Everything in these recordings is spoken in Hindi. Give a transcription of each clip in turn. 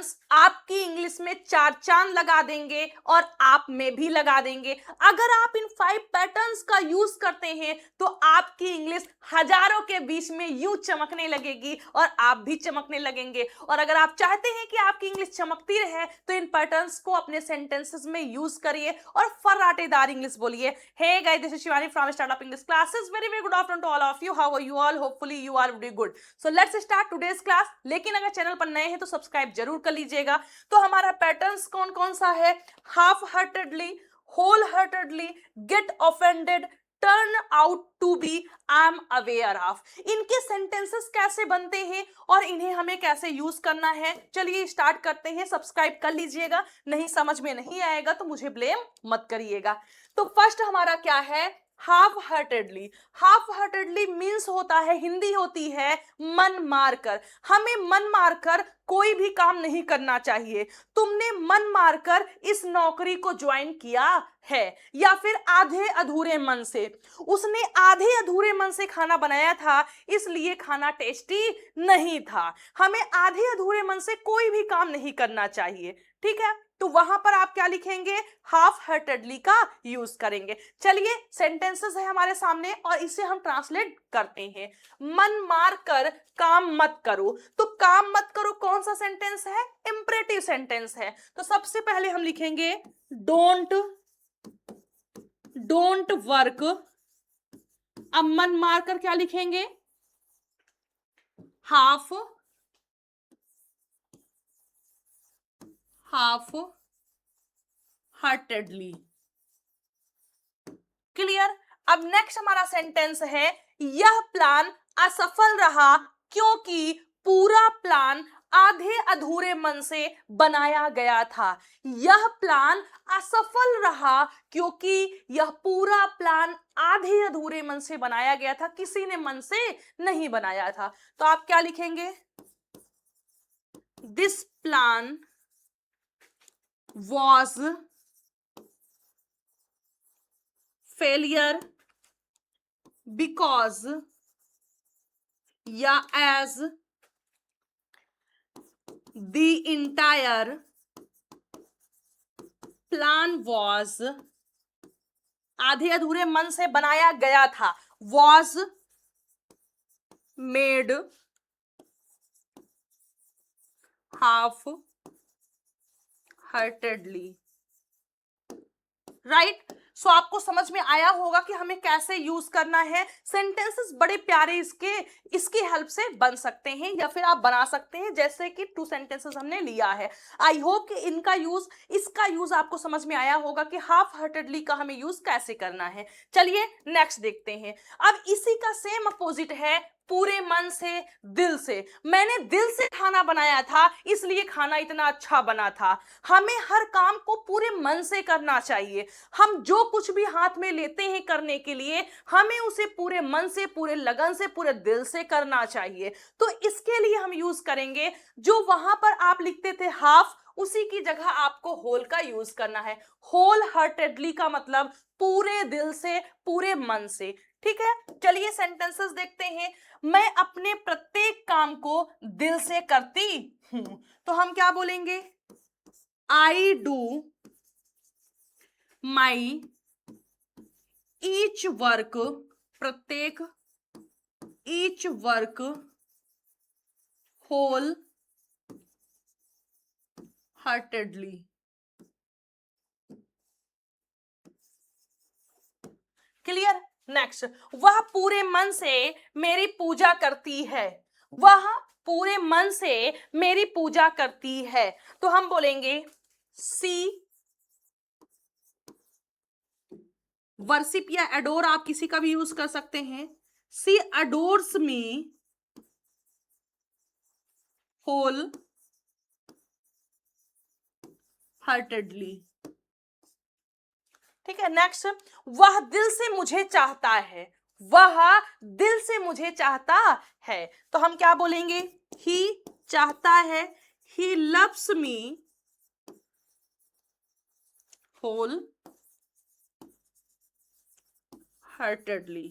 पैटर्न्स आपकी इंग्लिश में चार चांद लगा देंगे और आप में भी लगा देंगे। अगर आप इन 5 पैटर्न्स का यूज करते हैं तो आपकी इंग्लिश हजारों के बीच में यूं चमकने लगेगी और आप भी चमकने लगेंगे। और अगर आप चाहते हैं कि आपकी इंग्लिश चमकती रहे तो इन पैटर्न्स को अपने सेंटेंसेस में यूज करिए और फर्राटेदार इंग्लिश बोलिए। Hey guys, this is Shivani from startup English classes. Very very good afternoon to all of you. How are you all? Hopefully you are doing good. So let's start today's class. लेकिन अगर चैनल पर नए हैं तो सब्सक्राइब जरूर कर लीजिएगा। तो हमारा पैटर्न्स कौन कौन सा है? Half heartedly, whole heartedly, get offended, turn out to be, I am aware of. इनके सेंटेंसेस कैसे बनते हैं और इन्हें हमें कैसे यूज करना है, चलिए स्टार्ट करते हैं। सब्सक्राइब कर लीजिएगा, नहीं समझ में नहीं आएगा तो मुझे ब्लेम मत करिएगा। तो फर्स्ट हमारा क्या है? Half heartedly. Half heartedly means होता है, हिंदी होती है मन मारकर। हमें मन मारकर कोई भी काम नहीं करना चाहिए। तुमने मन मारकर इस नौकरी को ज्वाइन किया है, या फिर आधे अधूरे मन से। उसने आधे अधूरे मन से खाना बनाया था, इसलिए खाना टेस्टी नहीं था। हमें आधे अधूरे मन से कोई भी काम नहीं करना चाहिए, ठीक है? तो वहां पर आप क्या लिखेंगे? हाफ हार्टेडली का यूज करेंगे। चलिए, सेंटेंसेस है हमारे सामने और इसे हम ट्रांसलेट करते हैं। मन मार कर काम मत करो। तो काम मत करो कौन सा सेंटेंस है? इंपरेटिव सेंटेंस है। तो सबसे पहले हम लिखेंगे डोंट वर्क। अब मन मार कर क्या लिखेंगे? Half heartedly. क्लियर? अब नेक्स्ट हमारा सेंटेंस है, यह प्लान असफल रहा क्योंकि पूरा प्लान आधे अधूरे मन से बनाया गया था। यह प्लान असफल रहा क्योंकि यह पूरा प्लान आधे अधूरे मन से बनाया गया था, किसी ने मन से नहीं बनाया था। तो आप क्या लिखेंगे? This plan was failure because या as the entire plan was, आधे अधूरे मन से बनाया गया था, was made half heartedly, right? So आपको समझ में आया होगा कि हमें कैसे यूज करना है। सेंटेंसेस बड़े प्यारे इसकी हेल्प से बन सकते हैं या फिर आप बना सकते हैं, जैसे कि 2 सेंटेंसेस हमने लिया है। आई होप कि इसका यूज आपको समझ में आया होगा कि हाफ हार्टेडली का हमें यूज कैसे करना है। चलिए नेक्स्ट देखते हैं। अब इसी का सेम अपोजिट है पूरे मन से, दिल से। मैंने दिल से खाना बनाया था इसलिए खाना इतना अच्छा बना था। हमें हर काम को पूरे मन से करना चाहिए। हम जो कुछ भी हाथ में लेते हैं करने के लिए, हमें उसे पूरे मन से, पूरे लगन से, पूरे दिल से करना चाहिए। तो इसके लिए हम यूज करेंगे, जो वहां पर आप लिखते थे हाफ, उसी की जगह आपको होल का यूज करना है। होल हार्टेडली का मतलब पूरे दिल से, पूरे मन से, ठीक है? चलिए सेंटेंसेस देखते हैं। मैं अपने प्रत्येक काम को दिल से करती हूं। तो हम क्या बोलेंगे? I do my each work, प्रत्येक, each work whole heartedly. Clear? Next, वह पूरे मन से मेरी पूजा करती है। वह पूरे मन से मेरी पूजा करती है। तो हम बोलेंगे सी वर्शिप या एडोर, आप किसी का भी यूज कर सकते हैं। सी अडोर्स मी होल हार्टेडली। ठीक है? नेक्स्ट, वह दिल से मुझे चाहता है। वह दिल से मुझे चाहता है। तो हम क्या बोलेंगे? ही चाहता है, he loves me whole heartedly.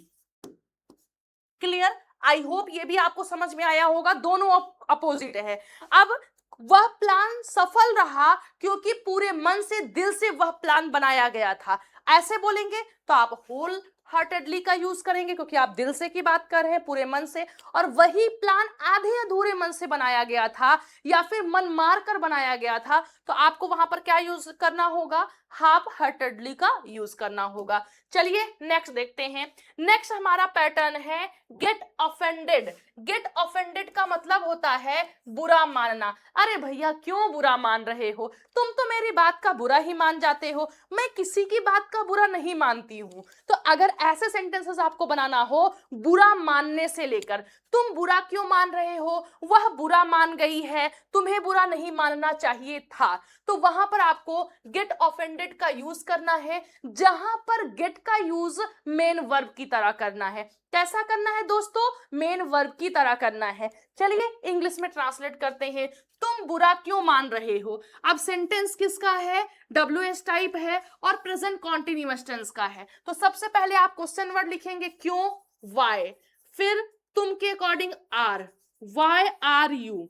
Clear? I hope ये भी आपको समझ में आया होगा, दोनों अपोजिट है। अब वह प्लान सफल रहा क्योंकि पूरे मन से, दिल से वह प्लान बनाया गया था। ऐसे बोलेंगे तो आप होल हार्टेडली का यूज करेंगे क्योंकि आप दिल से की बात कर रहे हैं, पूरे मन से। और वही प्लान आधे अधूरे मन से बनाया गया था या फिर मन मार कर बनाया गया था, तो आपको वहां पर क्या यूज करना होगा? हाफ हार्टेडली का यूज करना होगा। चलिए नेक्स्ट देखते हैं। नेक्स्ट हमारा पैटर्न है गेट ऑफेंडेड। गेट ऑफेंडेड का मतलब होता है बुरा मानना। अरे भैया क्यों बुरा मान रहे हो? तुम तो मेरी बात का बुरा ही मान जाते हो। मैं किसी की बात का बुरा नहीं मानती हूं। तो अगर ऐसे सेंटेंसेस आपको बनाना हो बुरा मानने से लेकर, तुम बुरा क्यों मान रहे हो, वह बुरा मान गई है, तुम्हें बुरा नहीं मानना चाहिए था, तो वहां पर आपको गेट ऑफेंडेड का यूज करना है, जहां पर गेट का यूज मेन वर्ब की तरह करना है। कैसा करना है दोस्तों? मेन वर्ब की तरह करना है। चलिए इंग्लिश में ट्रांसलेट करते हैं। तुम बुरा क्यों मान रहे हो? अब सेंटेंस किसका है? WS टाइप है और प्रेजेंट कॉन्टिन्यूअस टेंस का है। तो सबसे पहले आप क्वेश्चन वर्ड लिखेंगे क्यों, वाई, फिर तुम के according are, why are you.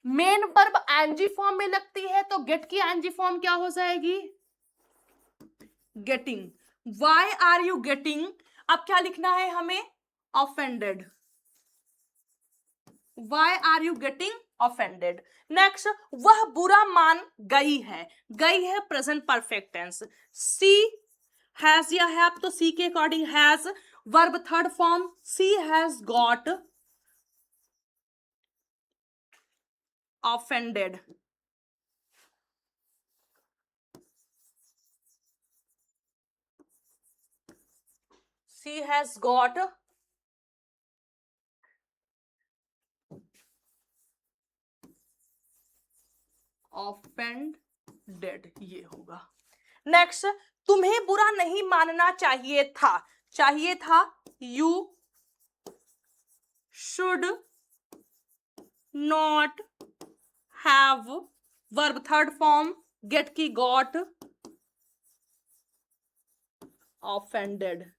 Main verb ing form में लगती है तो गेट की एनजी फॉर्म क्या हो जाएगी? Getting. Why are you getting? अब क्या लिखना है हमें? Offended. Why are you getting offended. Next, वह बुरा मान गई है। गई है present perfect tense. She has या हैव, तो सी के according has, verb third form she has got offended. She has got offended, ये होगा। नेक्स्ट, तुम्हें बुरा नहीं मानना चाहिए था। चाहिए था, you should not have, verb third form get की गॉट ऑफेंडेड।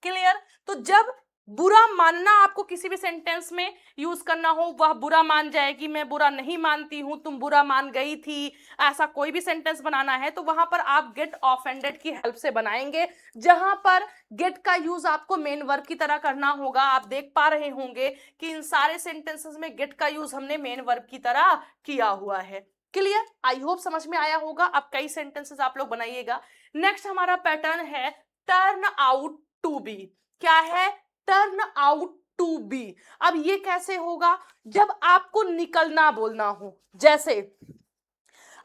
क्लियर? तो जब बुरा मानना आपको किसी भी सेंटेंस में यूज करना हो, वह बुरा मान जाएगी, मैं बुरा नहीं मानती हूं, तुम बुरा मान गई थी, ऐसा कोई भी सेंटेंस बनाना है तो वहां पर आप गेट ऑफेंडेड की हेल्प से बनाएंगे, जहां पर गेट का यूज आपको मेन वर्ब की तरह करना होगा। आप देख पा रहे होंगे कि इन सारे सेंटेंसेस में गेट का यूज हमने मेन वर्ब की तरह किया हुआ है। क्लियर? आई होप समझ में आया होगा। अब कई सेंटेंसेस आप लोग बनाइएगा। नेक्स्ट हमारा पैटर्न है टर्न आउट टू बी। क्या है? Turn out to be. अब ये कैसे होगा? जब आपको निकलना बोलना हो, जैसे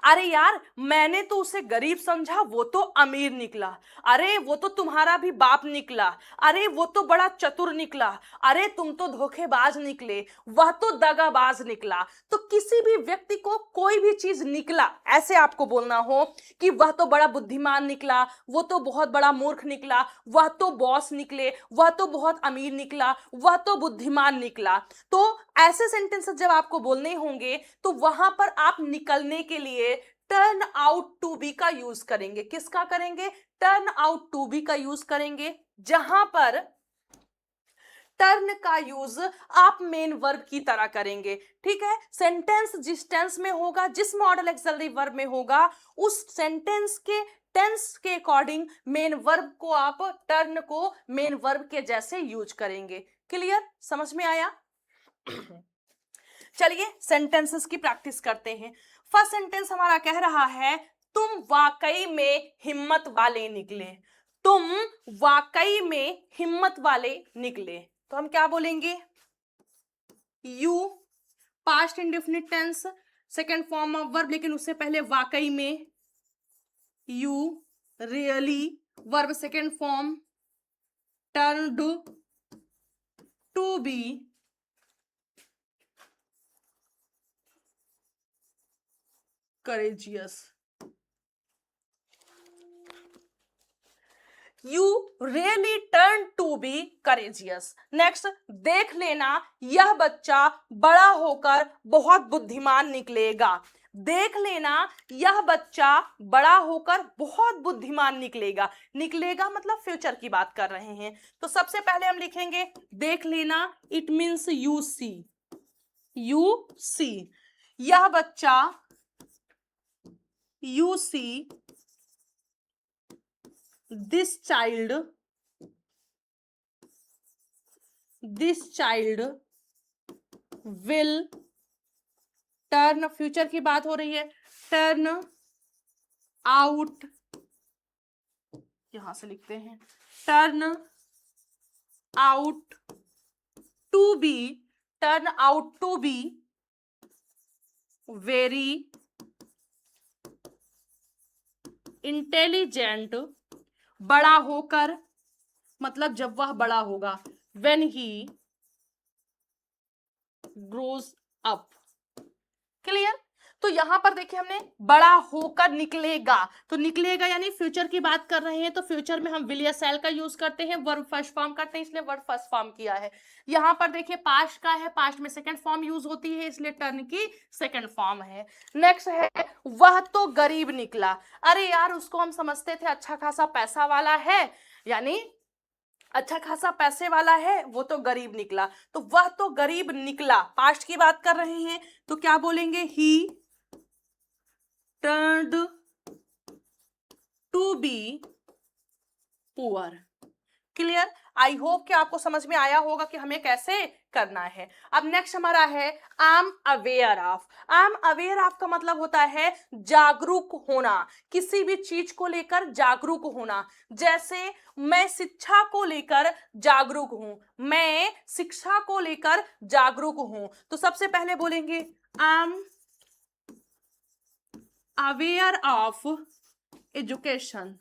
अरे यार मैंने तो उसे गरीब समझा, वो तो अमीर निकला। अरे वो तो तुम्हारा भी बाप निकला। अरे वो तो बड़ा चतुर निकला। अरे तुम तो धोखेबाज निकले, वह तो दगाबाज निकला। तो किसी भी व्यक्ति को कोई भी चीज निकला, ऐसे आपको बोलना हो कि वह तो बड़ा बुद्धिमान निकला, वो तो बहुत बड़ा मूर्ख निकला, वह तो बॉस निकले, वह तो बहुत अमीर निकला, वह तो बुद्धिमान निकला। तो ऐसे सेंटेंसेस जब आपको बोलने होंगे तो वहां पर आप निकलने के लिए टर्न आउट टू बी का यूज करेंगे। किसका करेंगे? टर्न आउट टू बी का यूज करेंगे, जहां पर टर्न का यूज आप मेन वर्ब की तरह करेंगे। ठीक है? सेंटेंस जिस टेंस में होगा, जिस मॉडल एक्सिलरी वर्ब में होगा, उस सेंटेंस के टेंस के अकॉर्डिंग मेन वर्ब को आप टर्न को मेन वर्ब के जैसे यूज करेंगे। क्लियर? समझ में आया? चलिए सेंटेंसेस की प्रैक्टिस करते हैं। फर्स्ट सेंटेंस हमारा कह रहा है तुम वाकई में हिम्मत वाले निकले। तुम वाकई में हिम्मत वाले निकले। तो हम क्या बोलेंगे? You, past indefinite tense, second form of verb, लेकिन उससे पहले वाकई में, you, really, verb second form, turned to be, courageous। You really turn to be courageous। Next, देख लेना यह बच्चा बड़ा होकर बहुत बुद्धिमान निकलेगा। देख लेना यह बच्चा बड़ा होकर बहुत बुद्धिमान निकलेगा। निकलेगा मतलब फ्यूचर की बात कर रहे हैं। तो सबसे पहले हम लिखेंगे देख लेना, it means you see. You see, यह बच्चा you see this child will turn, future की बात हो रही है, टर्न आउट, यहां से लिखते हैं turn out to be very intelligent, बड़ा होकर, मतलब जब वह बड़ा होगा, when he grows up, clear. तो यहां पर देखिए हमने बड़ा होकर निकलेगा, तो निकलेगा यानी फ्यूचर की बात कर रहे हैं, तो फ्यूचर में हम विल या शैल का यूज करते हैं, वर्ब फर्स्ट फॉर्म करते हैं, इसलिए वर्ब फर्स्ट फॉर्म किया है। यहां पर देखिए पास्ट का है, पास्ट में सेकंड फॉर्म यूज होती है, इसलिए टर्न की सेकंड फॉर्म है। नेक्स्ट है वह तो गरीब निकला, अरे यार उसको हम समझते थे अच्छा खासा पैसा वाला है, यानी अच्छा खासा पैसे वाला है, वो तो गरीब निकला, तो वह तो गरीब निकला, पास्ट की बात कर रहे हैं, तो क्या बोलेंगे, ही turned to be poor, clear. I hope कि आपको समझ में आया होगा कि हमें कैसे करना है। अब नेक्स्ट हमारा है आई am aware of. I am aware of का मतलब होता है जागरूक होना, किसी भी चीज को लेकर जागरूक होना, जैसे मैं शिक्षा को लेकर जागरूक हूं, मैं शिक्षा को लेकर जागरूक हूं, तो सबसे पहले बोलेंगे आई एम अवेयर ऑफ एजुकेशन,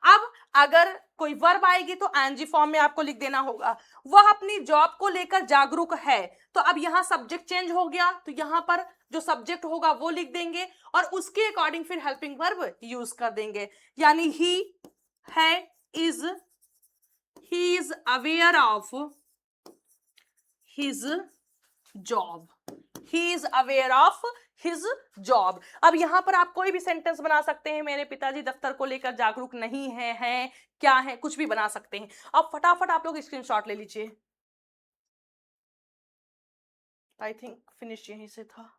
अब अगर कोई वर्ब आएगी तो आईएनजी फॉर्म में आपको लिख देना होगा, वह अपनी जॉब को लेकर जागरूक है, तो अब यहां सब्जेक्ट चेंज हो गया, तो यहां पर जो सब्जेक्ट होगा वो लिख देंगे और उसके अकॉर्डिंग फिर हेल्पिंग वर्ब यूज कर देंगे, यानी he is aware of his job, he is aware of his job. अब यहां पर आप कोई भी सेंटेंस बना सकते हैं, मेरे पिताजी दफ्तर को लेकर जागरूक नहीं है, क्या है, कुछ भी बना सकते हैं। अब फटाफट आप लोग स्क्रीनशॉट ले लीजिए, आई थिंक फिनिश यहीं से था।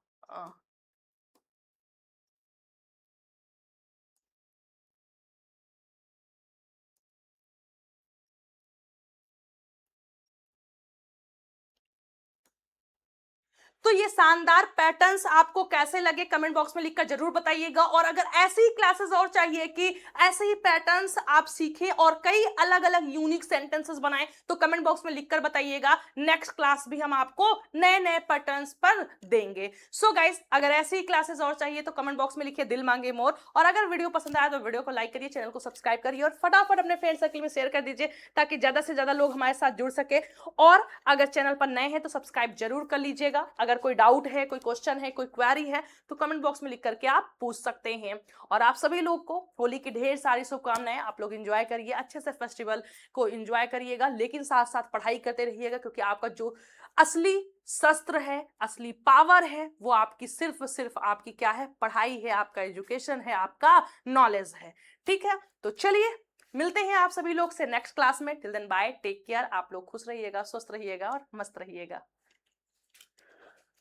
तो ये शानदार पैटर्न्स आपको कैसे लगे कमेंट बॉक्स में लिखकर जरूर बताइएगा, और अगर ऐसी ही क्लासेस और चाहिए कि ऐसे ही पैटर्न्स आप सीखें और कई अलग अलग यूनिक सेंटेंसेस बनाएं, तो कमेंट बॉक्स में लिखकर बताइएगा, नेक्स्ट क्लास भी हम आपको नए नए पैटर्न्स पर देंगे। सो गाइस, अगर ऐसी ही क्लासेस और चाहिए तो कमेंट बॉक्स में लिखिए दिल मांगे मोर, और अगर वीडियो पसंद आया तो वीडियो को लाइक करिए, चैनल को सब्सक्राइब करिए और फटाफट अपने फ्रेंड सर्कल में शेयर कर दीजिए ताकि ज्यादा से ज्यादा लोग हमारे साथ जुड़ सके। और अगर चैनल पर नए हैं तो सब्सक्राइब जरूर कर लीजिएगा। अगर कोई डाउट है, कोई क्वेश्चन है, कोई क्वेरी है तो कमेंट बॉक्स में लिख करके आप पूछ सकते हैं। और आप सभी लोग को होली की ढेर सारी शुभकामनाएं, आप लोग एंजॉय करिए, अच्छे से फेस्टिवल को एंजॉय करिएगा, लेकिन साथ साथ पढ़ाई करते रहिएगा, क्योंकि आपका जो असली शस्त्र है, असली पावर है, वो आपकी सिर्फ आपकी क्या है, पढ़ाई है, आपका एजुकेशन है, आपका नॉलेज है। ठीक है, तो चलिए मिलते हैं आप सभी लोग से नेक्स्ट क्लास में। Till then bye, take care, आप लोग खुश रहिएगा, स्वस्थ रहिएगा और मस्त रहिएगा।